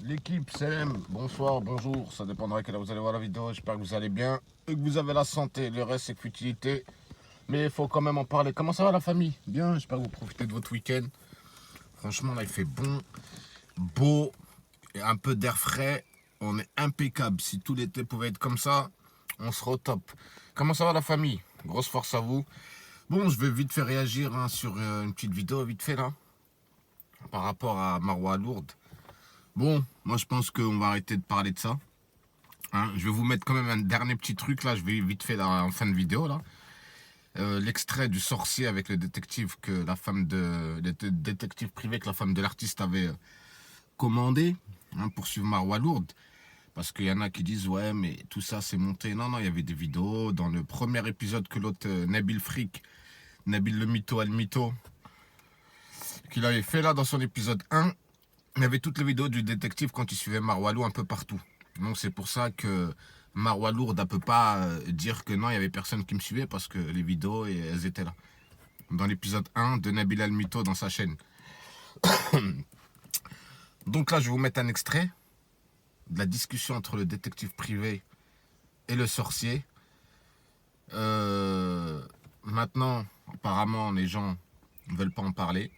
L'équipe CM, bonsoir, bonjour, ça dépendra à quelle heure vous allez voir la vidéo, j'espère que vous allez bien et que vous avez la santé, le reste c'est futilité, mais il faut quand même en parler. Comment ça va la famille? Bien, j'espère que vous profitez de votre week-end. Franchement là il fait bon, beau, et un peu d'air frais, on est impeccable. Si tout l'été pouvait être comme ça, on serait au top. Comment ça va la famille? Grosse force à vous. Bon, je vais vite faire réagir sur une petite vidéo, vite fait là, par rapport à Marwa Lourdes. Bon, moi je pense qu'on va arrêter de parler de ça. Hein, je vais vous mettre quand même un dernier petit truc là, je vais vite fait là, en fin de vidéo là. L'extrait du sorcier avec le détective que la femme de le détective privé que la femme de l'artiste avait commandé pour suivre Marwa Lourdes. Parce qu'il y en a qui disent ouais mais tout ça c'est monté. Non, non, il y avait des vidéos. Dans le premier épisode que l'autre Nabil Frick, Nabil le mytho al mytho, qu'il avait fait là dans son épisode 1, il y avait toutes les vidéos du détective quand il suivait Marwa Lourdes un peu partout. Donc c'est pour ça que Marwa Lourdes ne peut pas dire que non, il y avait personne qui me suivait parce que les vidéos, elles étaient là. Dans l'épisode 1 de Nabil Al-Mito dans sa chaîne. Donc là, je vais vous mettre un extrait de la discussion entre le détective privé et le sorcier. Maintenant, apparemment, les gens ne veulent pas en parler.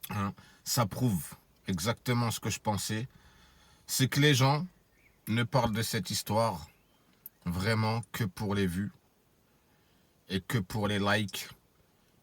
Hein. Ça prouve exactement ce que je pensais. C'est que les gens ne parlent de cette histoire vraiment que pour les vues et que pour les likes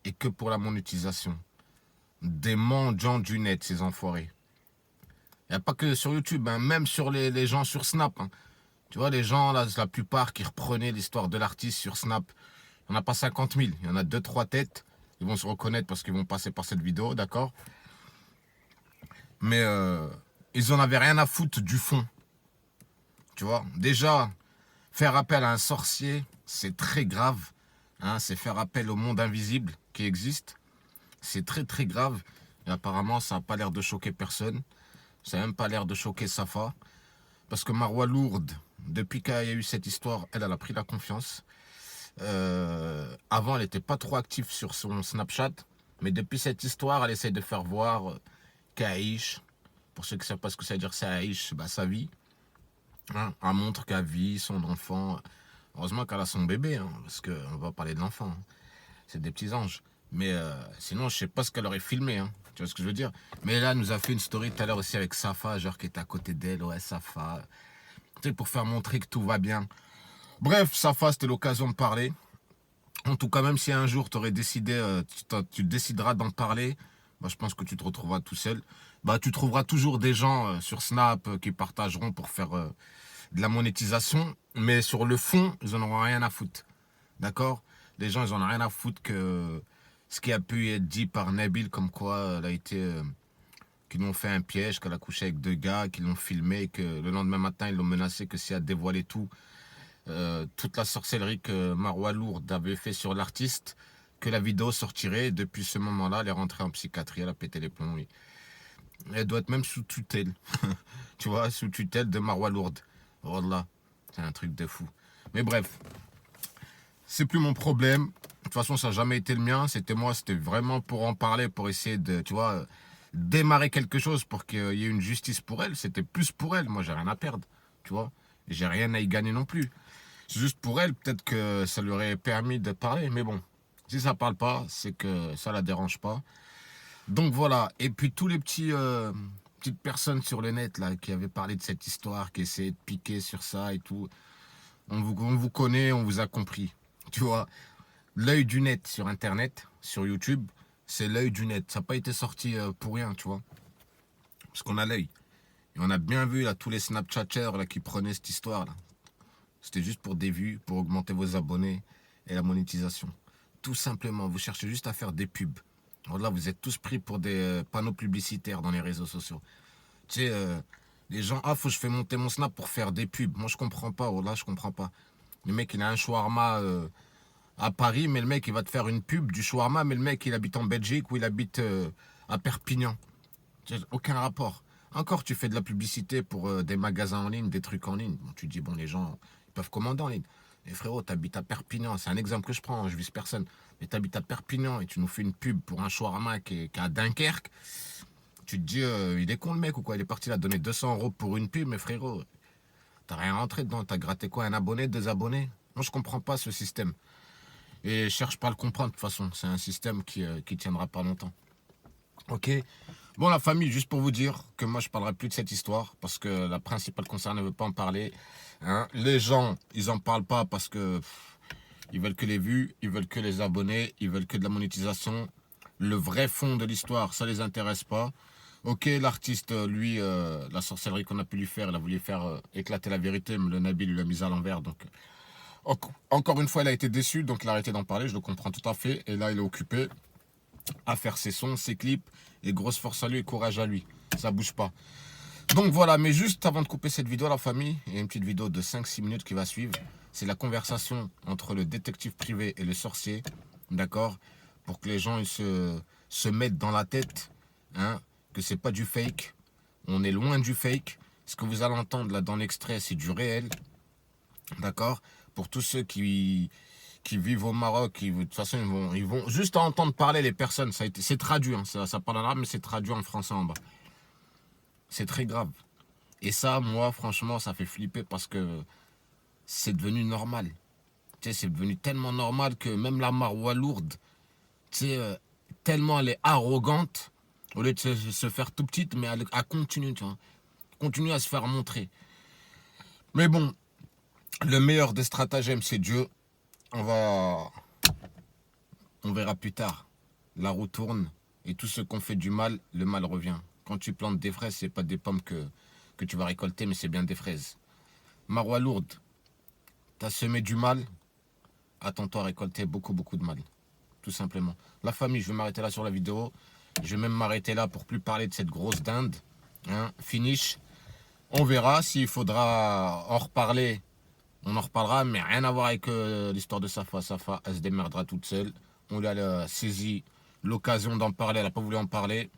et que pour la monétisation. Des mendiants du net, ces enfoirés. Il n'y a pas que sur YouTube, hein, même sur les gens sur Snap. Hein. Tu vois, les gens, là, la plupart qui reprenaient l'histoire de l'artiste sur Snap, il n'y en a pas 50 000, il y en a 2-3 têtes. Ils vont se reconnaître parce qu'ils vont passer par cette vidéo, d'accord? Mais ils en avaient rien à foutre du fond. Tu vois, déjà, faire appel à un sorcier, c'est très grave. Hein, c'est faire appel au monde invisible qui existe. C'est très très grave. Et apparemment, ça n'a pas l'air de choquer personne. Ça n'a même pas l'air de choquer Safa. Parce que Marwa Lourdes, depuis qu'il y a eu cette histoire, elle a pris la confiance. Avant, elle n'était pas trop active sur son Snapchat. Mais depuis cette histoire, elle essaie de faire voir qu'Aïch, pour ceux qui ne savent pas ce que ça veut dire, c'est Aïch, bah, sa vie. Hein, elle montre qu'elle vit son enfant. Heureusement qu'elle a son bébé, hein, parce qu'on va parler de l'enfant. Hein. C'est des petits anges. Mais sinon, je sais pas ce qu'elle aurait filmé. Hein. Tu vois ce que je veux dire? Mais là, elle nous a fait une story tout à l'heure aussi avec Safa, genre qui était à côté d'elle. Ouais, Safa. Tu sais, pour faire montrer que tout va bien. Bref, Safa, c'était l'occasion de parler. En tout cas, même si un jour tu aurais décidé, tu décideras d'en parler, bah, je pense que tu te retrouveras tout seul. Bah, tu trouveras toujours des gens sur Snap qui partageront pour faire de la monétisation. Mais sur le fond, ils en auront rien à foutre. D'accord? Les gens, ils en ont rien à foutre que ce qui a pu être dit par Nabil, comme quoi elle a été. Qu'ils l'ont fait un piège, qu'elle a couché avec deux gars, qu'ils l'ont filmé, que le lendemain matin, ils l'ont menacé que si elle dévoilait tout, toute la sorcellerie que Marwa Lourdes avait fait sur l'artiste, que la vidéo sortirait. Et depuis ce moment-là, elle est rentrée en psychiatrie, elle a pété les plombs. Oui. Elle doit être même sous tutelle. Tu vois, sous tutelle de Marwa Lourdes. Voilà, c'est un truc de fou. Mais bref, c'est plus mon problème. De toute façon, ça n'a jamais été le mien. C'était moi, c'était vraiment pour en parler, pour essayer de, tu vois, démarrer quelque chose pour qu'il y ait une justice pour elle. C'était plus pour elle. Moi, j'ai rien à perdre, tu vois. J'ai rien à y gagner non plus. C'est juste pour elle, peut-être que ça lui aurait permis de parler. Mais bon, si ça parle pas, c'est que ça la dérange pas. Donc voilà. Et puis tous les petites personnes sur le net là qui avaient parlé de cette histoire, qui essayaient de piquer sur ça et tout. On vous connaît, on vous a compris. Tu vois, l'œil du net sur Internet, sur YouTube, c'est l'œil du net. Ça n'a pas été sorti pour rien, tu vois. Parce qu'on a l'œil. Et on a bien vu là tous les Snapchatters là, qui prenaient cette histoire là. C'était juste pour des vues, pour augmenter vos abonnés et la monétisation. Tout simplement, vous cherchez juste à faire des pubs. Alors là, vous êtes tous pris pour des panneaux publicitaires dans les réseaux sociaux. Tu sais, les gens, ah, faut que je fais monter mon Snap pour faire des pubs. Moi, je comprends pas. Oh là, je comprends pas. Le mec, il a un shawarma à Paris, mais le mec, il va te faire une pub du shawarma, mais le mec, il habite en Belgique ou il habite à Perpignan. Aucun rapport. Encore, tu fais de la publicité pour des magasins en ligne, des trucs en ligne. Bon, tu te dis, bon, les gens, ils peuvent commander en ligne. Mais frérot, t'habites à Perpignan. C'est un exemple que je prends, hein, je vise personne. Mais t'habites à Perpignan et tu nous fais une pub pour un shawarma qui est à Dunkerque. Tu te dis, il est con le mec ou quoi? Il est parti là donner 200 € pour une pub, mais frérot, t'as rien rentré dedans. T'as gratté quoi? Un abonné, 2 abonnés? Moi, je comprends pas ce système. Et je cherche pas à le comprendre de toute façon. C'est un système qui tiendra pas longtemps. Ok. Bon, la famille, juste pour vous dire que moi, je parlerai plus de cette histoire parce que la principale concernée ne veut pas en parler. Hein. Les gens, ils en parlent pas parce que ils veulent que les vues, ils veulent que les abonnés, ils veulent que de la monétisation. Le vrai fond de l'histoire, ça les intéresse pas. Ok, l'artiste, lui, la sorcellerie qu'on a pu lui faire, il a voulu faire éclater la vérité, mais le Nabil lui l'a mise à l'envers. Donc, encore une fois, il a été déçu, donc il a arrêté d'en parler, je le comprends tout à fait. Et là, il est occupé à faire ses sons, ses clips, et grosse force à lui et courage à lui. Ça bouge pas. Donc voilà, mais juste avant de couper cette vidéo, la famille, il y a une petite vidéo de 5-6 minutes qui va suivre. C'est la conversation entre le détective privé et le sorcier, d'accord? Pour que les gens ils se mettent dans la tête, hein, que c'est pas du fake. On est loin du fake. Ce que vous allez entendre là dans l'extrait, c'est du réel, d'accord? Pour tous ceux qui vivent au Maroc, de toute façon, ils vont juste entendre parler les personnes. C'est traduit, hein, ça parle en arabe, mais c'est traduit en français en bas. C'est très grave. Et ça, moi, franchement, ça fait flipper parce que c'est devenu normal. Tu sais, c'est devenu tellement normal que même la Marwa lourde, tu sais, tellement elle est arrogante, au lieu de se faire tout petite, mais elle continue, tu vois. Continue à se faire montrer. Mais bon, le meilleur des stratagèmes, c'est Dieu. On verra plus tard. La roue tourne et tout ce qu'on fait du mal, le mal revient. Quand tu plantes des fraises, c'est pas des pommes que tu vas récolter, mais c'est bien des fraises. Marwa lourde, t'as semé du mal, attends-toi à récolter beaucoup, beaucoup de mal. Tout simplement. La famille, je vais m'arrêter là sur la vidéo. Je vais même m'arrêter là pour plus parler de cette grosse dinde. Hein, finish. On verra s'il faudra en reparler. On en reparlera, mais rien à voir avec l'histoire de Safa. Safa, elle se démerdera toute seule. On lui a saisi l'occasion d'en parler, elle n'a pas voulu en parler.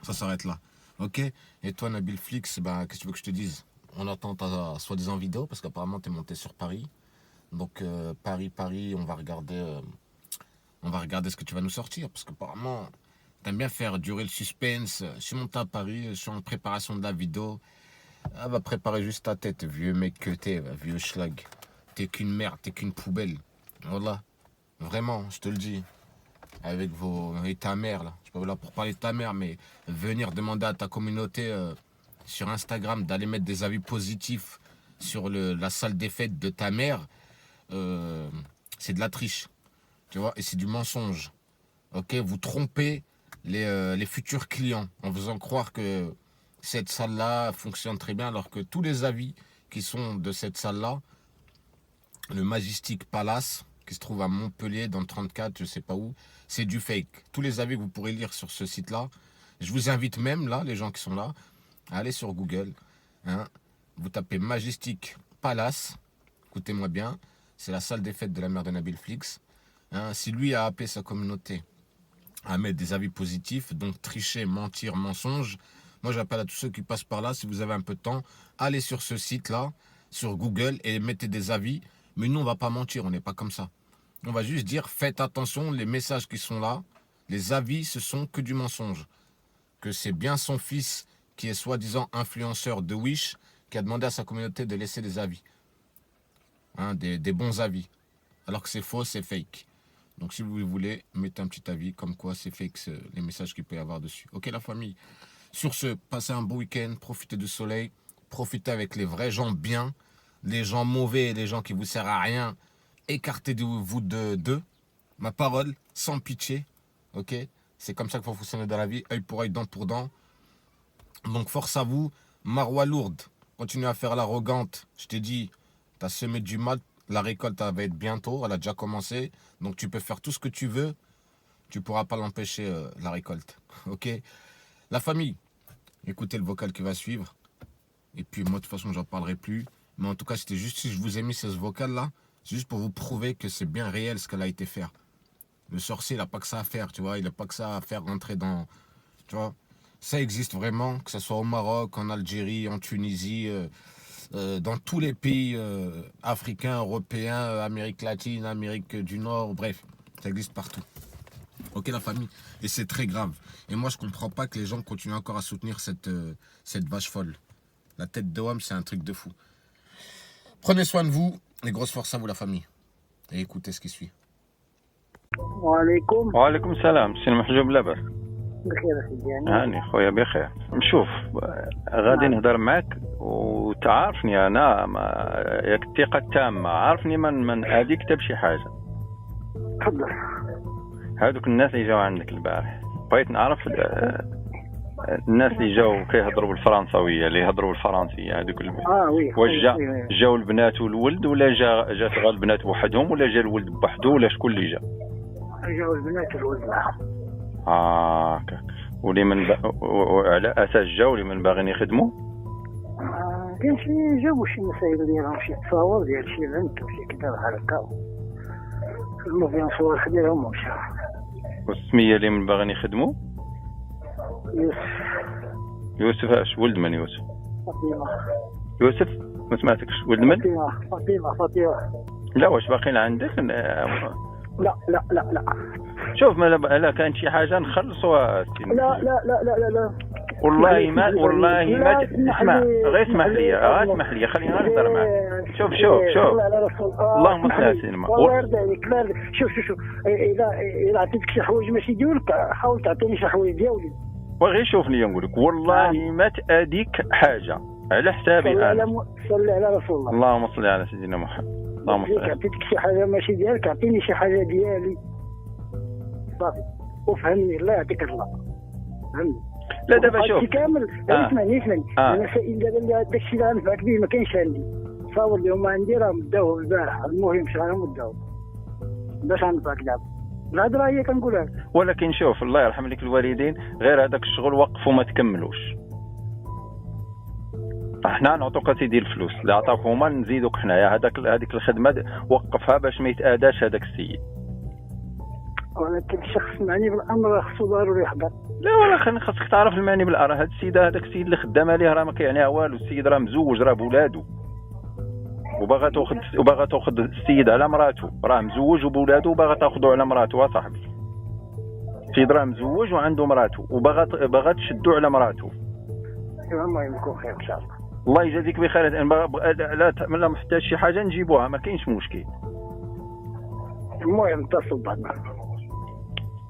Ça s'arrête là. Ok. Et toi, Nabil Flix, bah, qu'est-ce que tu veux que je te dise? On attend ta soi-disant vidéo, parce qu'apparemment, tu es monté sur Paris. Donc, Paris, on va regarder ce que tu vas nous sortir. Parce qu'apparemment, t'aimes bien faire durer le suspense. Je suis monté à Paris, je suis en préparation de la vidéo. Elle va préparer juste ta tête, vieux mec que t'es, vieux schlag. T'es qu'une merde, t'es qu'une poubelle. Voilà. Vraiment, je te le dis. Avec vos. Et ta mère, là. Je suis pas là pour parler de ta mère, mais venir demander à ta communauté sur Instagram d'aller mettre des avis positifs sur la salle des fêtes de ta mère, c'est de la triche. Tu vois, et c'est du mensonge. Ok, vous trompez les futurs clients en faisant croire que cette salle-là fonctionne très bien, alors que tous les avis qui sont de cette salle-là, le Majestic Palace, qui se trouve à Montpellier, dans le 34, je sais pas où, c'est du fake. Tous les avis que vous pourrez lire sur ce site-là, je vous invite même, là, les gens qui sont là, à aller sur Google. Hein, vous tapez Majestic Palace, écoutez-moi bien, c'est la salle des fêtes de la mère de Nabil Flix. Hein, si lui a appelé sa communauté à mettre des avis positifs, donc tricher, mentir, mensonge, moi j'appelle à tous ceux qui passent par là, si vous avez un peu de temps, allez sur ce site-là, sur Google, et mettez des avis. Mais nous, on va pas mentir, on n'est pas comme ça. On va juste dire, faites attention, les messages qui sont là, les avis, ce sont que du mensonge. Que c'est bien son fils, qui est soi-disant influenceur de Wish, qui a demandé à sa communauté de laisser des avis. Hein, des bons avis. Alors que c'est faux, c'est fake. Donc si vous voulez, mettez un petit avis comme quoi c'est fake les messages qu'il peut y avoir dessus. Ok la famille. Sur ce, passez un beau week-end, profitez du soleil, profitez avec les vrais gens bien, les gens mauvais, les gens qui vous servent à rien, écartez-vous d'eux. Ma parole, sans pitié. Ok. C'est comme ça qu'il faut fonctionner dans la vie, œil pour œil, dent pour dent. Donc force à vous, Marwa lourde, continuez à faire l'arrogante. Je t'ai dit, t'as semé du mal. La récolte elle va être bientôt, elle a déjà commencé. Donc tu peux faire tout ce que tu veux. Tu ne pourras pas l'empêcher, la récolte. Ok. La famille, écoutez le vocal qui va suivre. Et puis moi de toute façon j'en parlerai plus. Mais en tout cas c'était juste si je vous ai mis ce vocal là. C'est juste pour vous prouver que c'est bien réel ce qu'elle a été faire. Le sorcier il n'a pas que ça à faire, tu vois. Il n'a pas que ça à faire rentrer dans... Tu vois. Ça existe vraiment, que ce soit au Maroc, en Algérie, en Tunisie... dans tous les pays africains, européens, Amérique latine, Amérique du Nord, bref, ça existe partout. Ok, la famille. Et c'est très grave. Et moi, je comprends pas que les gens continuent encore à soutenir cette vache folle. La tête de homme, c'est un truc de fou. Prenez soin de vous et grosse force à vous, la famille. Et écoutez ce qui suit. وعليكم وعليكم السلام. سي المحجوب لاباس؟ بخير سيدي. هاني خويا بخير. شوف غادي نهضر معك وتعرفني انا ياك الثقه التامه، عارفني من ادي كتب شي حاجه. تفضل. هادوك الناس اللي جاو عندك البارح بغيت نعرف الناس اللي جاو كيهضروا بالفرنساويه، اللي يهضروا بالفرنسيه هادوك وي. واش جاو البنات والولد ولا جات غير البنات بوحدهم ولا جا الولد بوحدو ولا شكون اللي جا؟ جاو البنات والولد معاهم. هكاك. واللي من على اساس جاو اللي من باغيين يخدموا؟ كاين شي جاوبوا شي مسائل ديالهم، شي تصاور ديال شي بنت وشي كذا بحال هكا، المهم صور خديهم ومشاو. والسميه اللي من باغيين يخدموا؟ يوسف اش ولد من يوسف؟ فاطمه. يوسف ما سمعتكش. ولد من؟ فاطمه. لا واش باقيين عندك؟ لا. شوف لا كانت شي حاجه نخلصوها. لا. والله ما اسمع، غير اسمح لي خليني نهضر معاك. شوف اللهم صل على سيدنا محمد. الله يرضى عليك. شوف اذا عطيتك شي حوايج ماشي ديالك حاول تعطيني شي حوايج ديالي. وغير شوفني نقول لك والله ما تاديك حاجه على حسابي انا. صلي على رسول الله. اللهم صل على سيدنا محمد. اللهم صل. عطيتك شي حاجه ماشي ديالك عطيني شي حاجه ديالي صافي وفهمني. الله يعطيك الله. فهمني. لا دابا شوف كامل. اسمعني انا دابا داكشي اللي غنفعك به ما كاينش عندي. تصاور اللي هما عندي راه مداوه البارح، المهم شحال مداوه باش غنفعك دابا. الهضره هي كنقولها. ولكن شوف الله يرحم لك الوالدين، غير هذاك الشغل وقفوا ما تكملوش. احنا نعطوك سيدي الفلوس اللي عطاوك هما نزيدوك حنايا. هذيك الخدمه وقفها باش ما يتاداش هذاك السيد. ولكن الشخص المعني بالامر خصو ضروري يحضر. لا ولا خاصك تعرف المعني بالامر. هذا السيد اللي خدام عليه راه ما كيعنيها والو. السيد راه مزوج، راه بولادو، وباغا تاخذ السيد على مراته. راه مزوج وبولادو وباغا تاخذو على مراته. صاحبي السيد راه مزوج وعنده مراته وباغا تشدو على مراته. المهم يكون خير ان شاء الله. الله يجازيك بخير. لا محتاج شي حاجه نجيبوها، ما كاينش مشكل. المهم اتصل بعدنا.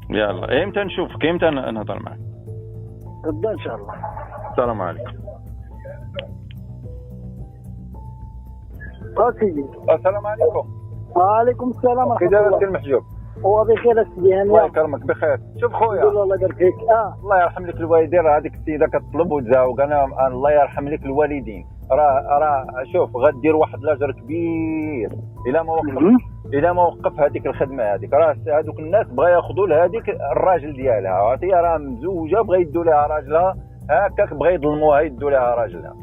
يلا امتى نشوفك؟ امتى نهضر معك؟ غدا ان شاء الله. السلام عليكم. سيدي. السلام عليكم. وعليكم السلام ورحمه الله. كي داير سي المحجوب؟ هو بخير سيدي. الله يكرمك بخير. شوف خويا الله يبارك فيك. الله يرحم لك الوالدين. راه هذيك السيده كتطلب وتزاوق. انا الله يرحم لك الوالدين. راه شوف غدير واحد الاجر كبير الا ما وقف هذيك الخدمه هذيك. راه هذوك الناس بغا ياخذوا لهذيك الراجل ديالها. هي راه مزوجه بغا يدوا لها راجلها هكاك، بغا يظلموها يدوا لها راجلها.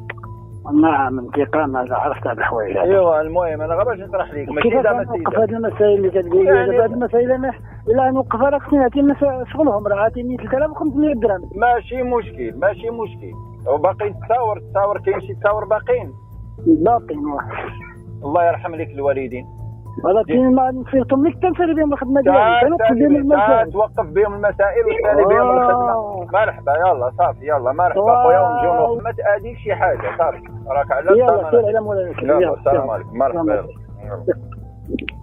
نعم انتقام. هذا عرفت هذه الحوايج. ايوا المهم انا غير باش نطرح لك ماشي زعما نوقف هذه المسائل اللي كتقول لي دابا. هذه المسائل الا نوقفها راه خصني نعطي الناس شغلهم. راه عاطيني 3500 درهم. ماشي مشكل. وباقي التصاور كاين شي تصاور باقيين واحد. الله يرحم لك الوالدين. ولكن ما نصيرتم لك تنسالي بهم الخدمه ديالك. توقف بهم المسائل. توقف بهم المسائل وتسالي بهم الخدمه. مرحبا يلا صافي يلا مرحبا خويا ونجيو. ما تاديك شي حاجه صافي راك على يلا سير على مولاك. السلام عليكم. مرحبا.